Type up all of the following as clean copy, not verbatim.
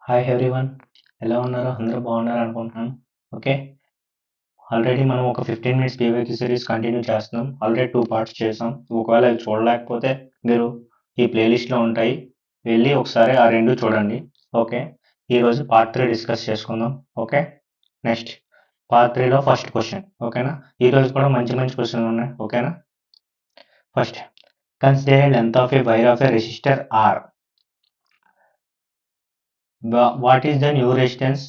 Hi everyone, ఎలా ఉన్నారు? అందరూ బాగున్నారు అనుకుంటున్నాను. ఓకే, ఆల్రెడీ మనం ఒక 15 మినిట్స్ పీవైక్యూ సిరీస్ కంటిన్యూ చేస్తున్నాం. ఆల్రెడీ 2 పార్ట్స్ చేసాం. ఒకవేళ అవి చూడలేకపోతే మీరు ఈ ప్లేలిస్ట్లో ఉంటాయి, వెళ్ళి ఒకసారి ఆ రెండు చూడండి. ఓకే, ఈరోజు పార్ట్ 3 డిస్కస్ చేసుకుందాం. ఓకే, నెక్స్ట్ పార్ట్ 3లో ఫస్ట్ క్వశ్చన్. ఓకేనా, ఈరోజు కూడా మంచి మంచి క్వశ్చన్లు ఉన్నాయి. ఓకేనా, first consider length of a wire of a resistor R. What is the new resistance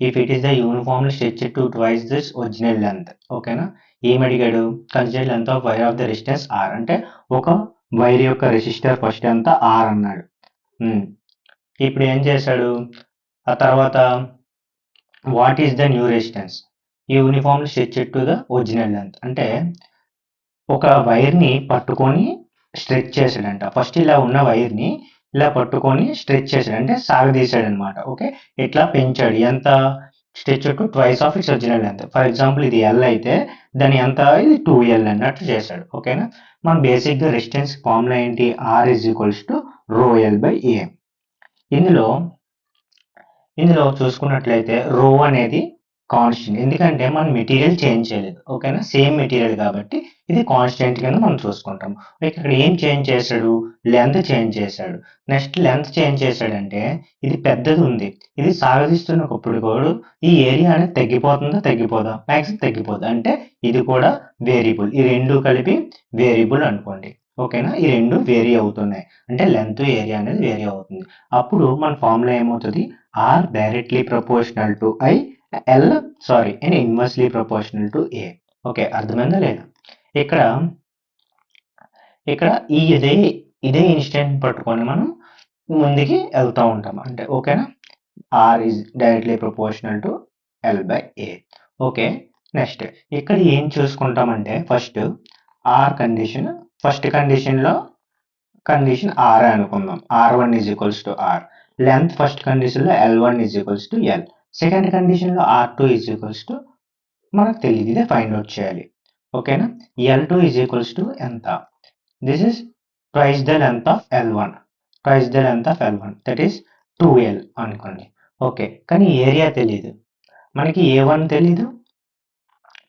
if it is the uniformly stretched to twice this original length? ఓకేనా, ఏం అడిగాడు? Consider length of wire of the resistance R అంటే ఒక wire యొక్క resistor first ఎంత are అన్నాడు. ఇప్పుడు ఏం చేశాడు ఆ తర్వాత? What is the new resistance uniformly stretched to the original length అంటే ఒక వైర్ని పట్టుకొని స్ట్రెచ్ చేశాడంట. ఫస్ట్ ఇలా ఉన్న వైర్ని ఇలా పట్టుకొని స్ట్రెచ్ చేశాడు అంటే సాగదీశాడు అనమాట. ఓకే, ఇట్లా పెంచాడు. ఎంత? Stretch to twice of it's original length. For example ఇది ఎల్ అయితే దాని ఎంత? ఇది 2L అన్నట్టు చేశాడు. ఓకేనా, మన బేసిక్గా రెసిస్టెన్స్ ఫార్ములా ఏంటి? R is equals to rho L by A. ఇందులో చూసుకున్నట్లయితే రో అనేది కాన్స్టెంట్, ఎందుకంటే మనం మెటీరియల్ చేంజ్ చేయలేదు. ఓకేనా, సేమ్ మెటీరియల్ కాబట్టి ఇది కాన్స్టెంట్ కింద మనం చూసుకుంటాం. ఇక్కడ ఏం చేంజ్ చేశాడు? లెంత్ చేంజ్ చేశాడు. నెక్స్ట్ లెంత్ చేంజ్ చేశాడంటే ఇది పెద్దది ఉంది, ఇది సాగదీస్తున్నప్పుడు కూడా ఈ ఏరియా అనేది తగ్గిపోదా? మ్యాక్సిమం తగ్గిపోదు. అంటే ఇది కూడా వేరియబుల్. ఈ రెండు కలిపి వేరియబుల్ అనుకోండి. ఓకేనా, ఈ రెండు వేరీ అవుతున్నాయి అంటే లెంత్ ఏరియా అనేది వేరీ అవుతుంది. అప్పుడు మన ఫార్ములా ఏమవుతుంది? R directly proportional to I, L sorry and inversely proportional to A. Okay, అర్థమైందా లేదా? ఇక్కడ ఈ ఇదే ఇన్స్టెంట్ పట్టుకొని మనం ముందుకి వెళ్తూ ఉంటాం అంటే. ఓకేనా, R is directly proportional to L by A. Okay, next ఇక్కడ ఏం చూసుకుంటామంటే ఫస్ట్ ఆర్ కండిషన్. ఫస్ట్ కండిషన్లో కండిషన్ ఆర్ అనుకుందాం. R1 is equals to R. Length first కండిషన్లో L1 is equals to L. Second కండిషన్లో R2 ఈజ్ ఈక్వల్స్ టు మనకు తెలియదు, ఇదే ఫైండ్ అవుట్ చేయాలి. ఓకేనా, L2 ఈజ్ ఈక్వల్స్ టు ఎంత? This is twice the length of L1. Twice the length of L1 that is 2L అనుకోండి. Okay, కానీ area తెలియదు మనకి. A1 తెలీదు.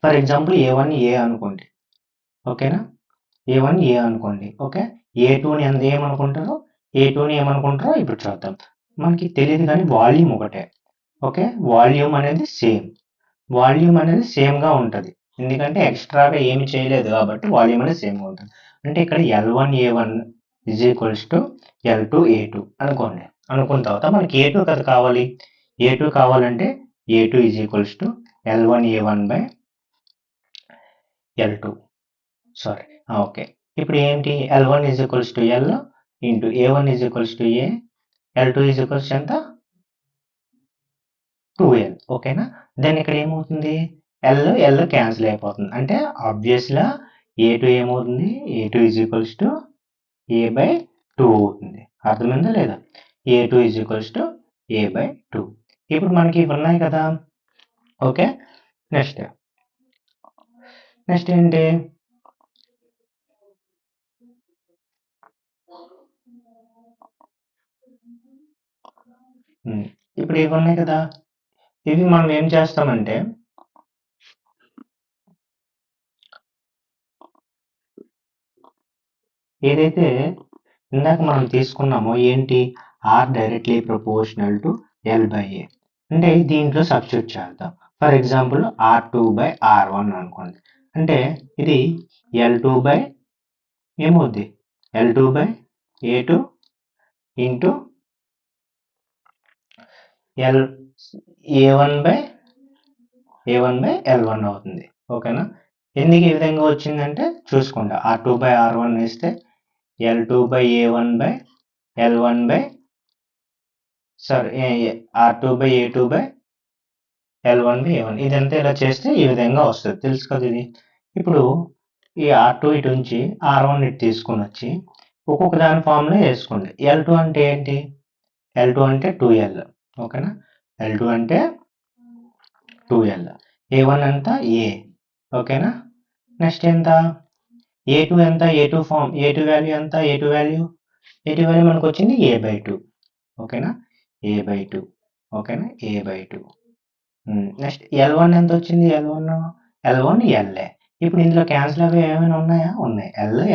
ఫర్ ఎగ్జాంపుల్ A1 ఏ అనుకోండి. ఓకేనా, A1 ఏ అనుకోండి. ఓకే, A2ని ఏమనుకుంటారో ఇప్పుడు చూద్దాం. మనకి తెలియదు కానీ వాల్యూమ్ ఒకటే. ఓకే, వాల్యూమ్ అనేది సేమ్గా ఉంటుంది, ఎందుకంటే ఎక్స్ట్రాగా ఏమి చేయలేదు కాబట్టి వాల్యూమ్ అనేది సేమ్గా ఉంటుంది. అంటే ఇక్కడ L1 A1 is equals to L2 A2 అనుకోండి. అనుకున్న తర్వాత మనకి A2 కదా కావాలి. A2 కావాలంటే A2 is equals to L1 A1 by L2. Sorry, okay. ఇప్పుడు ఏంటి? L1 is equals to L into A1 is equals to A, L2 is equals ఎంత? 2L. ఓకేనా, దెన్ ఇక్కడ ఏమవుతుంది? L క్యాన్సిల్ అయిపోతుంది అంటే ఆబ్వియస్గా A2 ఏమవుతుంది? A2 is equals to A by 2 అవుతుంది. అర్థమైందా లేదా? A2 is equals to A by 2. ఇప్పుడు మనకి ఇవి ఉన్నాయి కదా. ఓకే, నెక్స్ట్ ఏంటి? ఇప్పుడు ఇవి ఉన్నాయి కదా, ఇవి మనం ఏం చేస్తామంటే ఏదైతే ఇందాక మనం తీసుకున్నామో ఏంటి? R directly proportional to L by A అంటే దీంట్లో సబ్స్టిట్యూట్ చేద్దాం. For example R2 by R1 అనుకోండి. అంటే ఇది L2 బై ఏమవుద్ది? L2 by A2 into A1 by L1 అవుతుంది. ఓకేనా, ఎందుకు ఈ విధంగా వచ్చిందంటే చూసుకోండి. R2 బై R1 వేస్తే L2 by A1 by L1 by R2 by A2 by L1 by A1. ఇదంతా ఇలా చేస్తే ఈ విధంగా వస్తుంది, తెలుసు కదా ఇది. ఇప్పుడు ఈ R2 ఇటు నుంచి R1 ఇటు తీసుకొని వచ్చి ఒక్కొక్క దాని ఫామ్లో వేసుకోండి. L2 అంటే ఏంటి? L2 అంటే 2L. ఓకేనా, L2 అంటే 2L. A1 అంతా A. ఓకేనా, నెక్స్ట్ ఎంత? A2 ఎంత? A2 వాల్యూ ఎంత? A2 వాల్యూ మనకు వచ్చింది A బై 2. ఓకేనా, A బై 2. ఓకేనా, A/2. నెక్స్ట్ L1 ఎంత వచ్చింది? L1 Lఏ. ఇప్పుడు ఇందులో క్యాన్సిల్ అవి ఏమైనా ఉన్నాయా? ఉన్నాయి.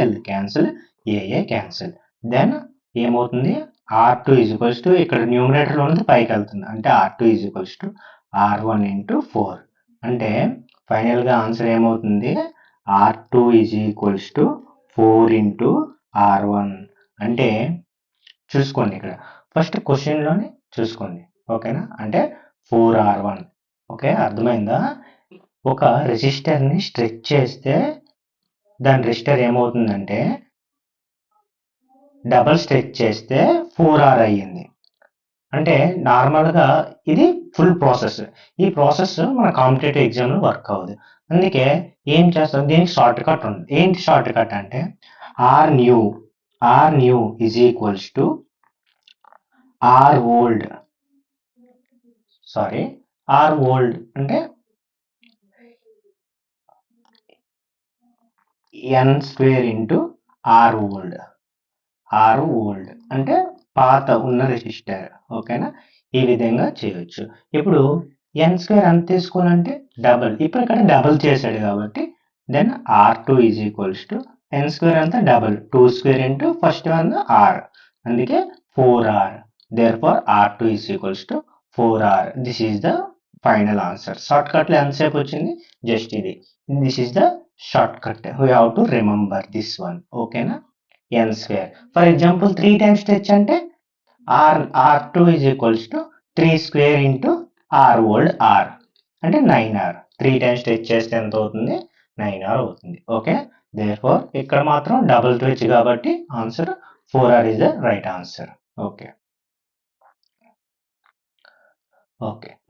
L cancel, A cancel. Then ఏమవుతుంది? R2 ఈజ్ టు ఇక్కడ న్యూమరేటర్లో ఉన్నది పైకి వెళ్తుంది, అంటే R2 is to R1 into 4. అంటే ఫైనల్గా ఆన్సర్ ఏమవుతుంది? R2 is to 4 into R1. అంటే చూసుకోండి, ఇక్కడ ఫస్ట్ క్వశ్చన్లోనే చూసుకోండి. ఓకేనా, అంటే 4R1. ఓకే, అర్థమైందా? ఒక రెసిస్టర్ని స్ట్రెచ్ చేస్తే దాని రెసిస్టర్ ఏమవుతుందంటే డబల్ స్ట్రెచ్ చేస్తే 4R అయ్యింది. అంటే నార్మల్గా ఇది ఫుల్ ప్రాసెస్. ఈ ప్రాసెస్ మన కాంపిటేటివ్ ఎగ్జామ్లో వర్క్ అవ్వదు. అందుకే ఏం చేస్తాం, దీనికి షార్ట్ కట్ ఉంది. ఏంటి షార్ట్ కట్ అంటే R new is equals to R old అంటే n² ఇంటూ ఆర్ ఓల్డ్ అంటే పాత ఉన్న రెసిస్టర్. ఓకేనా, ఈ విధంగా చేయొచ్చు. ఇప్పుడు n² ఎంత తీసుకోవాలంటే డబల్. ఇప్పుడు ఇక్కడ డబల్ చేశాడు కాబట్టి then R2 is equals to n² అంతా double, 2² into first one R, అందుకే 4R. therefore R2 is equals to 4R. This is the final answer. Short కట్లో ఎంతసేపు వచ్చింది? జస్ట్ ఇది. This is the shortcut. We have to remember this one. ఓకేనా, n². For example 3 times stretch అంటే R2 is equals to 3² into R old R, అంటే 9R. 3 times stretch చేస్తే ఎంత అవుతుంది? 9R అవుతుంది. ఓకే, therefore ఇక్కడ మాత్రం డబుల్ స్ట్రెచ్ కాబట్టి answer 4R is the right answer. Okay,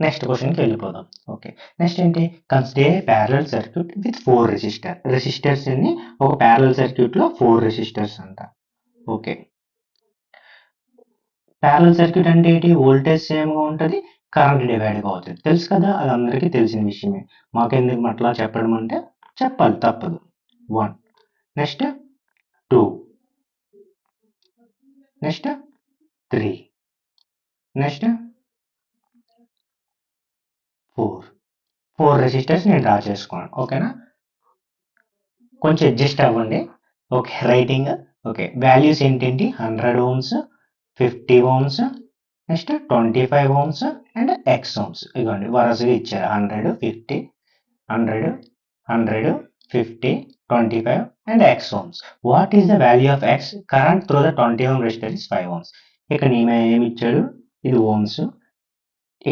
next క్వశ్చన్కి వెళ్ళిపోదాం. ఓకే, నెక్స్ట్ ఏంటి? Consider parallel circuit with 4 resistors ని ఒక ప్యారలల్ సర్క్యూట్ లో 4 రెసిస్టర్స్ అంట. ఓకే, ప్యారలల్ సర్క్యూట్ అంటే ఏంటి? వోల్టేజ్ సేమ్ గా ఉంటుంది, కరెంట్ డివైడ్ గా అవుతుంది. తెలుసు కదా, అది అందరికీ తెలిసిన విషయమే. మాకెందుకు అట్లా చెప్పడం అంటే చెప్పాలి, తప్పదు. 1, నెక్స్ట్ 2, నెక్స్ట్ 3, నెక్స్ట్ 4 రెసిస్టర్స్ నేను డ్రా చేసుకున్నాను. ఓకేనా, కొంచెం అడ్జస్ట్ అవ్వండి. Okay, writing. ఓకే, వాల్యూస్ ఏంటంటే 100 ohms, 50 ohms, next 25 ohms and X ohms. ఇవ్వండి, వరుసగా ఇచ్చారు. 100, 50, 100, 50, 25 and X ohms. What is the value of X? Current through the 20 ohm resistor is 5 ohms. ఇక్కడ ఏమి ఇచ్చాడు? ఇది ఓమ్స్.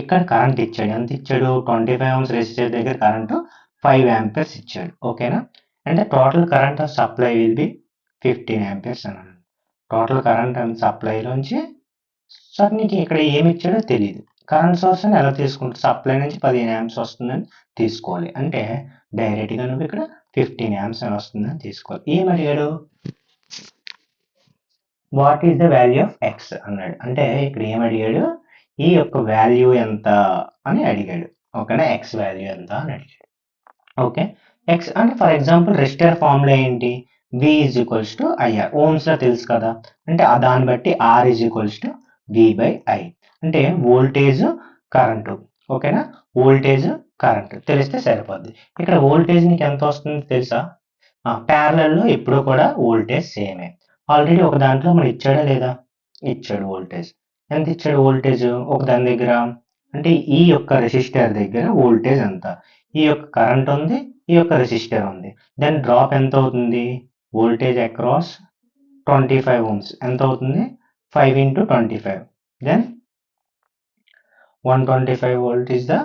ఇక్కడ కరెంట్ ఇచ్చాడు. ఎంత ఇచ్చాడు? 25 ohms రెసిస్టర్ దగ్గర కరెంట్ 5 amperes ఇచ్చాడు. ఓకేనా, అంటే total current of supply will be 15 amperes అన్నాడు. టోటల్ కరెంట్ అండ్ సప్లైలోంచి సార్ నీకు ఇక్కడ ఏమి ఇచ్చాడో తెలియదు. కరెంట్ సోర్స్ అని ఎలా తీసుకుంటారు? సప్లై నుంచి 15 amps వస్తుందని తీసుకోవాలి. అంటే డైరెక్ట్గా నువ్వు ఇక్కడ 15 amps అని వస్తుందని తీసుకోవాలి. ఏం అడిగాడు? What is the value of X అన్నాడు. అంటే ఇక్కడ ఏం అడిగాడు? ఈ యొక్క వాల్యూ ఎంత అని అడిగాడు. ఓకేనా, ఎక్స్ వాల్యూ ఎంత అని అడిగాడు. ఓకే, ఎక్స్ అంటే ఫర్ ఎగ్జాంపుల్ రెసిస్టర్ ఫార్ములా ఏంటి? V is equals to IR. Ohms లో తెలుసు కదా, అంటే దాన్ని బట్టి R is equals to V/I. అంటే వోల్టేజ్ కరెంటు. ఓకేనా, వోల్టేజ్ కరెంటు తెలిస్తే సరిపోద్ది. ఇక్కడ వోల్టేజ్ నీకు ఎంత వస్తుంది తెలుసా? ప్యారలల్ లో ఎప్పుడూ కూడా వోల్టేజ్ సేమే. ఆల్రెడీ ఒక దాంట్లో మనం ఇచ్చాడా లేదా? ఇచ్చాడు వోల్టేజ్. ఎంత ఇచ్చాడు వోల్టేజ్? ఒక దాని దగ్గర అంటే ఈ యొక్క రెసిస్టర్ దగ్గర వోల్టేజ్ ఎంత? ఈ యొక్క కరెంట్ ఉంది, ఈ యొక్క రెసిస్టర్ ఉంది. దెన్ డ్రాప్ ఎంత అవుతుంది? వోల్టేజ్ అక్రాస్ 25 ohms ఎంత అవుతుంది? 5 into 25. Then 125 volt is the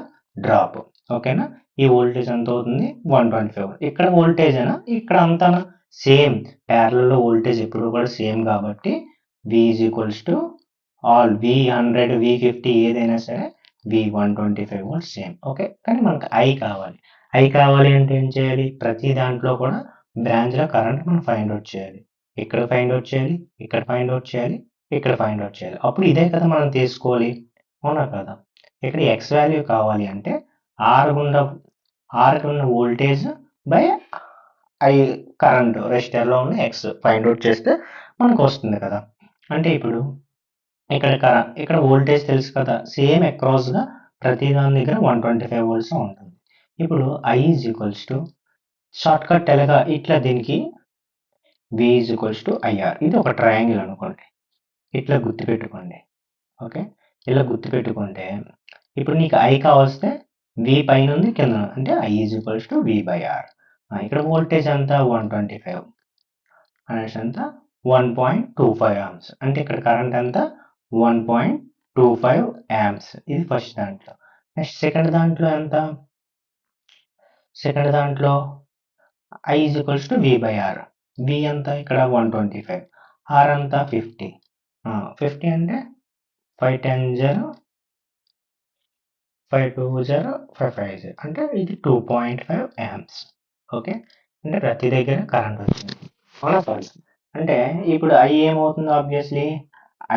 drop. ఓకేనా, ఈ వోల్టేజ్ ఎంత అవుతుంది? 125. ఇక్కడ వోల్టేజ్ అయినా ఇక్కడ అంతా సేమ్. ప్యారలల్ లో వోల్టేజ్ ఎప్పుడు కూడా సేమ్ కాబట్టి V is equals to all V100, V50 ఏదైనా సరే V125 వోల్ట్ సేమ్. ఓకే, కానీ మనకు I కావాలి. I కావాలి అంటే ఏం చేయాలి? ప్రతి దాంట్లో కూడా బ్రాంచ్ లో కరెంట్ మనం ఫైండ్ అవుట్ చేయాలి. ఇక్కడ ఫైండ్ అవుట్ చేయాలి, ఇక్కడ ఫైండ్ అవుట్ చేయాలి, ఇక్కడ ఫైండ్ అవుట్ చేయాలి. అప్పుడు ఇదే కదా మనం తీసుకోవాలి, అవునా కదా? ఇక్కడ ఎక్స్ వాల్యూ కావాలి అంటే ఆర్ ఉన్న వోల్టేజ్ బై ఐ కరెంట్ రెసిస్టర్లో ఉన్న ఎక్స్ ఫైండ్ అవుట్ చేస్తే మనకు వస్తుంది కదా. అంటే ఇప్పుడు ఇక్కడ వోల్టేజ్ తెలుసు కదా, సేమ్ అక్రాస్గా ప్రతి దాని దగ్గర 125 వోల్ట్స్ ఉంటుంది. ఇప్పుడు I is equals to short cut ఎలాగా, ఇట్లా దీనికి V is equals to IR. ఇది ఒక ట్రయాంగిల్ అనుకోండి, ఇట్లా గుర్తుపెట్టుకోండి. ఓకే, ఇలా గుర్తుపెట్టుకుంటే ఇప్పుడు నీకు I కావస్తే V పైన ఉంది, కింద అంటే I is equals to V by R. ఇక్కడ వోల్టేజ్ అంతా 125 అనేసి అంతా 1.25 ఆమ్స్, అంటే ఇక్కడ కరెంట్ అంతా 1.25 ఆమ్స్. ఇది ఫస్ట్ దాంట్లో. నెక్స్ట్ సెకండ్ దాంట్లో ఎంత, సెకండ్ దాంట్లో I is equals to V by R. V అంతా ఇక్కడ 125, R అంతా 50. 50 అంటే 5 10 0, 5 2 0, 5 5 0, అంటే ఇది 2.5 ఆమ్స్. ఓకే, అంటే ప్రతి దగ్గర కరెంట్ వచ్చింది, అవునా సారీ. అంటే ఇప్పుడు I ఏమవుతుంది, obviously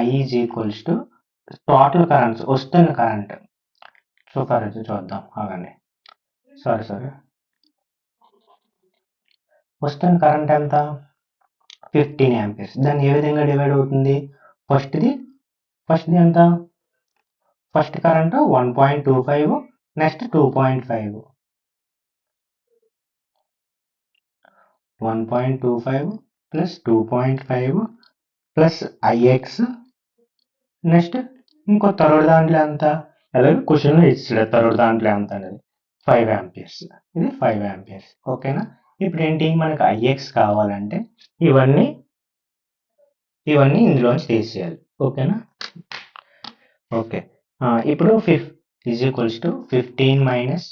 I is equals to total currents, వస్తున్న కరెంట్. సూపర్, అయితే చూద్దాం అవన్నీ. సారీ, వస్తున్న కరెంట్ ఎంత, 15 ఆంపియర్స్. దాన్ని ఏ విధంగా డివైడ్ అవుతుంది, ఫస్ట్ది ఎంత, first current 1.25, next 2.5, 1.25 plus 2.5 plus IX, next ఇంకో థర్డ్ దాంట్లో ఎంత, అలాగే క్వశ్చన్లో ఇచ్చాడు థర్డ్ దాంట్లో ఎంత అనేది 5 ఆంపియర్స్. ఇది 5 ఆంపియర్స్. ఓకేనా, ఇప్పుడు ఏంటి, మనకు IX కావాలంటే ఇవన్నీ ఇందులోంచి తీసేయాలి. ఓకేనా, ఓకే. ఇప్పుడు is equals to 15 minus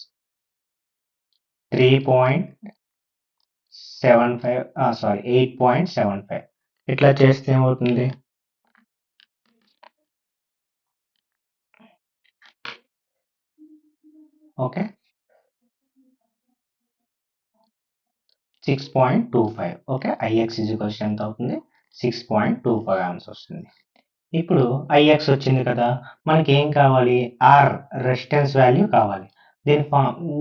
3.75, sorry 8.75, ఇట్లా చేస్తే ఏమవుతుంది, okay 6.25. Okay, IX is equals ఎంత అవుతుంది, 6.25 ఆమ్స్ వస్తుంది. ఇప్పుడు IX వచ్చింది కదా, మనకి ఏం కావాలి, R రెసిస్టెన్స్ వాల్యూ కావాలి. దీని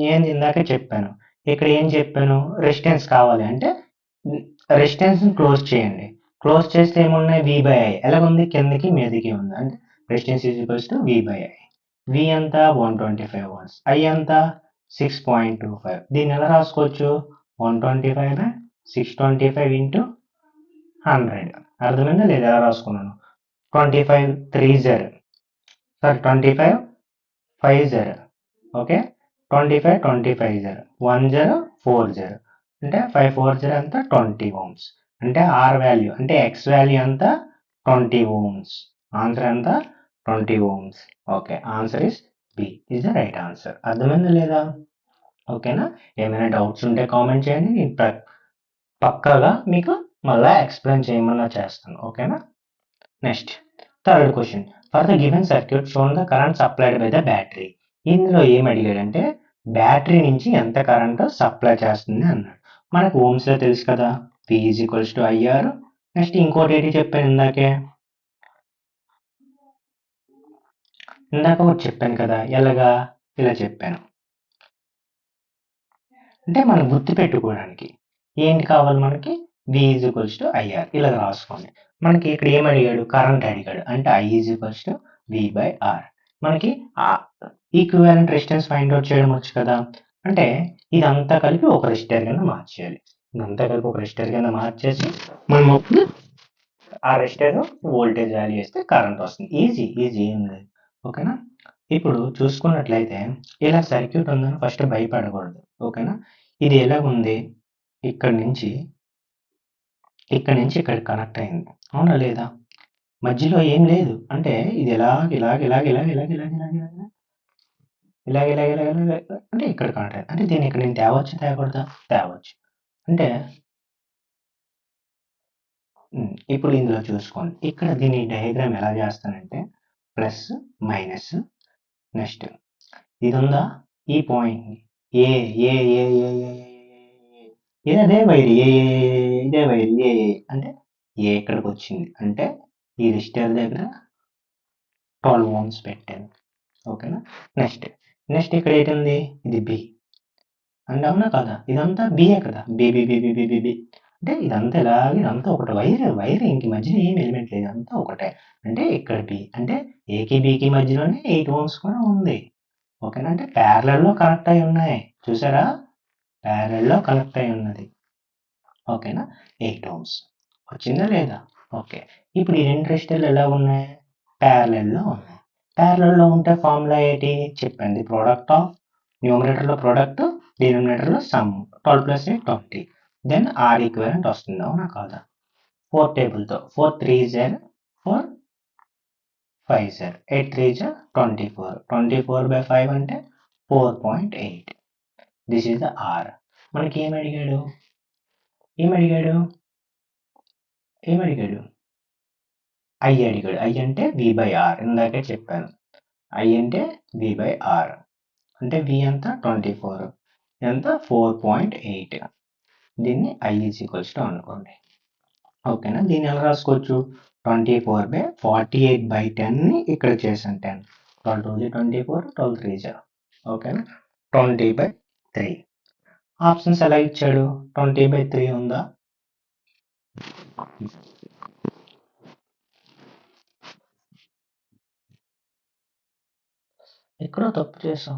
నేను ఇందాక చెప్పాను, ఇక్కడ ఏం చెప్పాను, రెసిస్టెన్స్ కావాలి అంటే రెసిస్టెన్స్ క్లోజ్ చేయండి. క్లోజ్ చేస్తే ఏమున్నాయి, V బై I ఎలాగుంది, కిందకి మీదకి ఉంది, అంటే resistance is equals to V by I. V అంతా 125 వాట్స్, I అంతా 6.25. దీన్ని ఎలా రాసుకోవచ్చు, 125 బై 625 ఇంటూ 100. అర్థమైందా లేదా, ఎలా రాసుకున్నాను, 25 3 0, సారీ 25 5 0, ఓకే 25 25 0, 1 0 4 0, అంటే 5 4 0 అంతా 20 ohms. అంటే R వాల్యూ అంటే X వాల్యూ అంతా 20 ohms. ఆన్సర్ అంతా 20 ohms. Okay, answer is B is the right answer. అర్థమైందా లేదా, ఓకేనా. ఏమైనా డౌట్స్ ఉంటే కామెంట్ చేయండి, నేను పక్కాగా మీకు మళ్ళీ ఎక్స్ప్లెయిన్ చేయమన్నా చేస్తాను. ఓకేనా. Next third question, for the given circuit shown the current supplied by the battery. ఇందులో ఏం అడిగాడంటే బ్యాటరీ నుంచి ఎంత కరెంట్ సప్లై చేస్తుంది అన్నాడు. మనకు ఓమ్స్ లో తెలుసు కదా, P is equals to IR. Next ఇంకోటి ఏంటి చెప్పాను ఇందాక ఒకటి చెప్పాను కదా, ఎలాగా, ఇలా చెప్పాను. అంటే మనం గుర్తు పెట్టుకోవడానికి ఏంటి కావాలి మనకి, V is equals to IR ఇలా రాసుకోండి. మనకి ఇక్కడ ఏం అడిగాడు, కరెంట్ అడిగాడు, అంటే I is equals to V by R. మనకి ఈక్వివాలెంట్ రెసిస్టెన్స్ ఫైండ్ అవుట్ చేయడం వచ్చు కదా, అంటే ఇదంతా కలిపి ఒక రెసిస్టర్ కింద మార్చేయాలి. ఇదంతా కలిపి ఒక రెసిస్టర్ కింద మార్చేసి మనం అప్పుడు ఆ రెసిస్టర్ వోల్టేజ్ వాల్యూ వేస్తే కరెంట్ వస్తుంది. ఈజీ ఏం లేదు. ఓకేనా. ఇప్పుడు చూసుకున్నట్లయితే ఇలా సర్క్యూట్ ఉందని ఫస్ట్ భయపడకూడదు. ఓకేనా, ఇది ఎలాగుంది, ఇక్కడ నుంచి ఇక్కడ కనెక్ట్ అయింది, అవునా లేదా, మధ్యలో ఏం లేదు, అంటే ఇది అంటే ఇక్కడ కనెక్ట్ అయింది, అంటే దీన్ని ఇక్కడ నేను తేవచ్చా తేవచ్చు. అంటే ఇప్పుడు ఇందులో చూసుకోండి, ఇక్కడ దీని డయాగ్రామ్ ఎలా చేస్తానంటే ప్లస్ మైనస్, నెక్స్ట్ ఇది ఉందా, ఈ పాయింట్ ఏ ఏ ఏ ఏ ఇదే వైర్ ఇదే వైర్ అంటే ఏ ఇక్కడికి వచ్చింది, అంటే ఈ రెసిస్టర్ దగ్గర 12 ohms పెట్టాను. ఓకేనా. నెక్స్ట్ ఇక్కడ ఏంటుంది, ఇది B అంటే అవునా కదా, ఇదంతా బిఏ కదా, బి. అంటే ఇదంతా ఇలాగే ఇదంతా ఒకటే వైర్ ఇంక మధ్యన ఏం ఎలిమెంట్ లేదు. అంతా ఒకటే. అంటే ఇక్కడ బి అంటే ఏకి బికి మధ్యలోనే 8 ఓమ్స్ కూడా ఉంది. ఓకేనా? అంటే ప్యారలల్‌లో కనెక్ట్ అయ్యి ఉన్నాయి. చూసారా? ప్యారలల్‌లో కనెక్ట్ అయ్యి ఉన్నది. ఓకేనా? 8 ఓమ్స్. వచ్చిందా లేదా? ఓకే. ఇప్పుడు ఈ 2 రెసిస్టర్లు ఎలా ఉన్నాయి? ప్యారలల్‌లో ఉన్నాయి. ప్యారలల్‌లో ఉంటే ఫార్ములా ఏంటి? చెప్పండి. ప్రొడక్ట్ ఆఫ్ న్యూమరేటర్‌లో ప్రొడక్ట్, డినామినేటర్‌లో సమ్. 12 + 8 20. దెన్ ఆర్ ఈక్వివలెంట్ వస్తుంది. అవునా కాదా? 4 టేబుల్‌తో 4 3 జర్ 4 5 జర్ 8 3 జర్ 24. 24/5 అంటే 4.8. This is the R. మనకి ఏమడిగాడు? ఏమడిగాడు? ఏమడిగాడు? ఐ అడిగాడు. ఐ అంటే V/R. ఇందాకే చెప్పాను. ఐ అంటే V/R. అంటే V ఎంత? 24. ఎంత? 4.8. దీన్ని I ఈజ్ ఈక్వల్స్ టు అనుకోండి. ఓకేనా? దీన్ని ఎలా రాసుకోవచ్చు? 24/48/10ని ఇక్కడ చేశాను 10. 12 2 24, 12 3 ఓకేనా? 20/3. ఆప్షన్స్ ఎలా ఇచ్చాడు? 20/3 ఉందా? ఎక్కడో తప్పు చేసాం.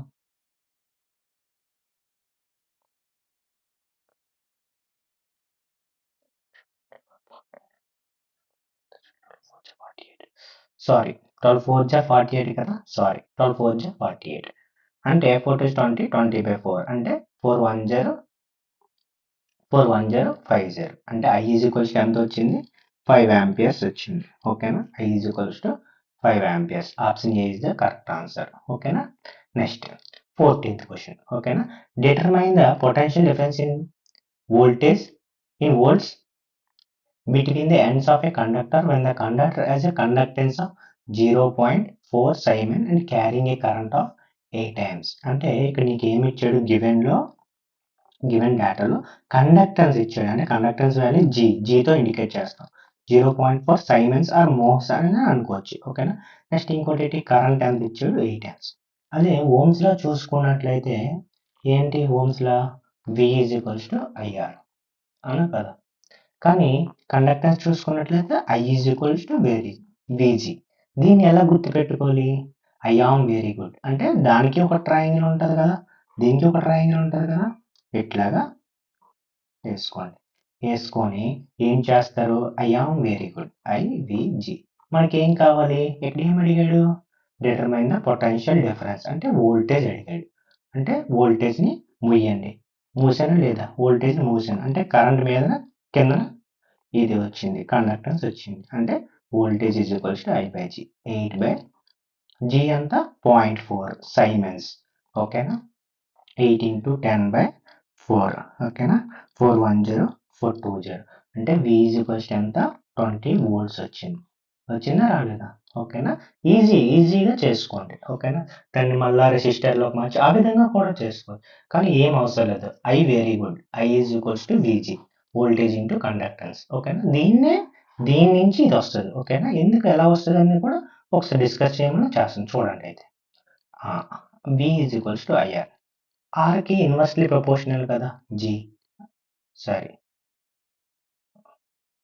సారీ, 12 4 జా 48 కదా? సారీ, 12 4 జా 48. అంటే 4 2 20, 20/4 అంటే 4 1 0 4 1 0 5 0. అంటే I ఈజ్ ఈక్వల్స్ టు ఎంత వచ్చింది? 5 ఆంపియర్స్ వచ్చింది. ఓకేనా? I is equals to 5 amperes. Option A is the correct answer. ఓకేనా? Next 14th question. ఓకేనా? Determine the potential difference in voltage in volts between the ends of a conductor when the conductor has a conductance of 0.4 Simon and carrying a current of 8 amps. అంటే ఇక్కడ నీకు ఏమి ఇచ్చాడు? Given డేటాలో conductance ఇచ్చాడు. అంటే conductance value జీతో indicate చేస్తాం. 0.4 Siemens are మోహ్స్ అని అనుకోవచ్చు. ఓకేనా? నెక్స్ట్ ఇంకోటి కరెంట్ ఎంత ఇచ్చాడు? 8 amps. అదే ఓమ్స్ లా చూసుకున్నట్లయితే ఏంటి ohm's law? V is equals to IR అవునా కదా? కానీ కండక్టెన్స్ చూసుకున్నట్లయితే I is equals to VG. దీన్ని ఎలా గుర్తుపెట్టుకోవాలి? ఐ ఆమ్ వెరీ గుడ్ అంటే దానికి ఒక ట్రయాంగిల్ ఉంటుంది కదా, దీనికి ఒక ట్రయాంగిల్ ఉంటుంది కదా, ఇట్లాగా వేసుకోండి. వేసుకొని ఏం చేస్తారు? I am very good IVG. మనకి ఏం కావాలి? ఇక్కడ ఏం అడిగాడు? డిటర్మైన్ ద పొటెన్షియల్ డిఫరెన్స్ అంటే వోల్టేజ్ అడిగాడు. అంటే వోల్టేజ్ని మూయండి. మూసాను లేదా? వోల్టేజ్ మూసాను అంటే కరెంట్ మీద కింద ఇది వచ్చింది, కండక్టెన్స్ వచ్చింది. అంటే voltage is equals to I/G. 8/G అంత 0.4 సైమెన్స్. ఓకేనా? 8 into 10/4. ఓకేనా? 410 420 అంటే V ఈజ్ ఈక్వల్స్ టు ఎంత? 20 volts వచ్చింది. వచ్చిందా రాలేదా? ఓకేనా? ఈజీగా చేసుకోండి. ఓకేనా? దాన్ని మళ్ళా రెసిస్టర్లోకి మార్చి ఆ విధంగా కూడా చేసుకోవచ్చు. కానీ ఏం అవసరం లేదు. I very good. I is equals to VG. Voltage into conductance. ఓకేనా? దీని నుంచి ఇది వస్తుంది. ఓకేనా? ఎందుకు ఎలా వస్తుంది అని కూడా ఒకసారి డిస్కస్ చేయమని చేస్తాను. చూడండి అయితే. V is equals to IR. ఆర్కి ఇన్వర్స్లీ ప్రపోర్షనల్ కదా G. Sorry,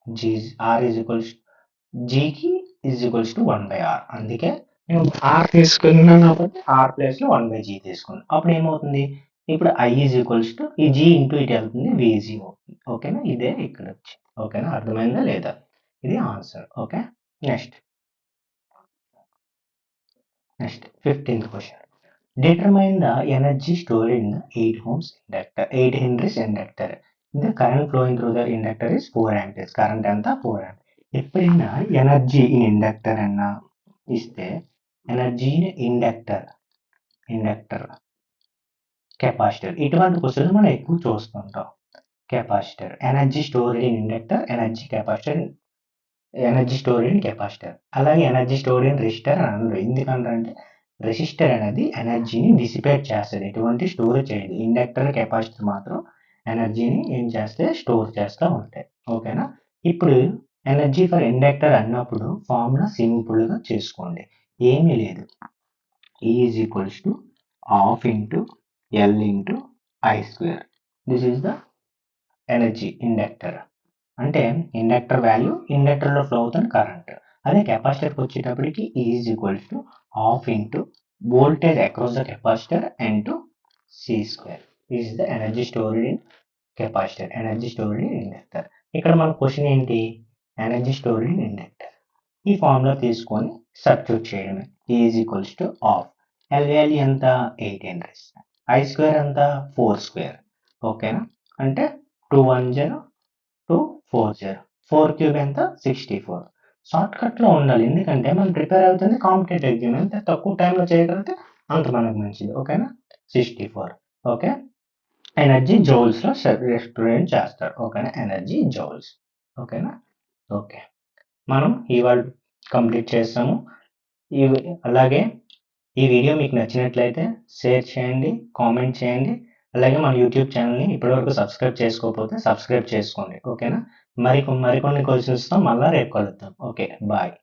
G R is equals జీకి ఈజ్ ఈక్వల్స్ టు 1/R. అందుకే నేను ఆర్ తీసుకున్నాను కాబట్టి ఆర్ ప్లేస్ లో 1/G తీసుకున్నాను. అప్పుడు ఏమవుతుంది? ఇప్పుడు ఐ ఈజ్ ఈక్వల్స్ టు ఈ జీ ఇంటూ ఇటు వెళ్తుంది, VG అవుతుంది. ఓకేనా? ఇదే ఇక్కడ వచ్చింది. ఓకేనా? అర్థమైందా లేదా? ఇది answer. Okay. Next 15th question. Determine the energy stored in the 8 Henry's inductor. The current flowing through the inductor is 4 amperes. Current ఎంత? 4 amperes. ఎప్పుడైనా ఎనర్జీ ఇన్ ఇండక్టర్ అన్నా ఇస్తే ఎనర్జీ ఇండక్టర్ కెపాసిటర్ ఇటువంటి క్వశ్చన్ మనం ఎక్కువ చూస్తుంటాం. Capacitor energy stored in inductor, energy stored in capacitor. అలాగే energy stored in resistor అని అనరు. ఎందుకంటే రెసిస్టర్ అనేది ఎనర్జీని డిసిపేట్ చేస్తుంది, ఎటువంటి స్టోర్ చేయదు. ఇండక్టర్ కెపాసిటర్ మాత్రం ఎనర్జీని ఏం చేస్తే స్టోర్ చేస్తూ ఉంటాయి. ఓకేనా? ఇప్పుడు ఎనర్జీ ఫర్ ఇండక్టర్ అన్నప్పుడు ఫార్ములా సింపుల్గా చేసుకోండి. ఏమీ లేదు. E is equals to half into L into I square. This is the energy inductor. అంటే ఇండక్టర్ వాల్యూ ఇండక్టర్లో ఫ్లో అవుతున్న కరెంట్. అదే కెపాసిటర్కి వచ్చేటప్పటికి is equals to half into voltage across the capacitor into C square is the energy stored in capacitor, energy stored in inductor. ఇక్కడ మన question ఏంటి, energy stored in inductor. ఈ formula తీసుకొని సబ్స్టిట్యూట్ చేయడమే. Is equals to half, L value ఎంత 8 Henry's, I square ఎంత 4 square. ఓకేనా, అంటే 210 240, 4 క్యూబ్ ఎంత 64. షార్ట్ కట్లో ఉండాలి, ఎందుకంటే మనం ప్రిపేర్ అవుతుంది కాంపిటేటివ్ ఎగ్జామ్, ఎంత తక్కువ టైంలో చేయగలిగితే అంత మనకు మంచిది. ఓకేనా, 64. ఓకే, ఎనర్జీ జౌల్స్లో రిప్రజెంట్ చేస్తారు. ఓకేనా, ఎనర్జీ జౌల్స్. ఓకేనా, ఓకే, మనం ఇవాళ కంప్లీట్ చేస్తాము. అలాగే ఈ వీడియో మీకు నచ్చినట్లయితే షేర్ చేయండి, కామెంట్ చేయండి. అలాగే మన యూట్యూబ్ ఛానల్ని ఇప్పటివరకు సబ్స్క్రైబ్ చేసుకోకపోతే సబ్స్క్రైబ్ చేసుకోండి. ఓకేనా, మరికొన్ని క్వశ్చన్స్తో మళ్ళీ రేపు కలుద్దాం. Okay, bye.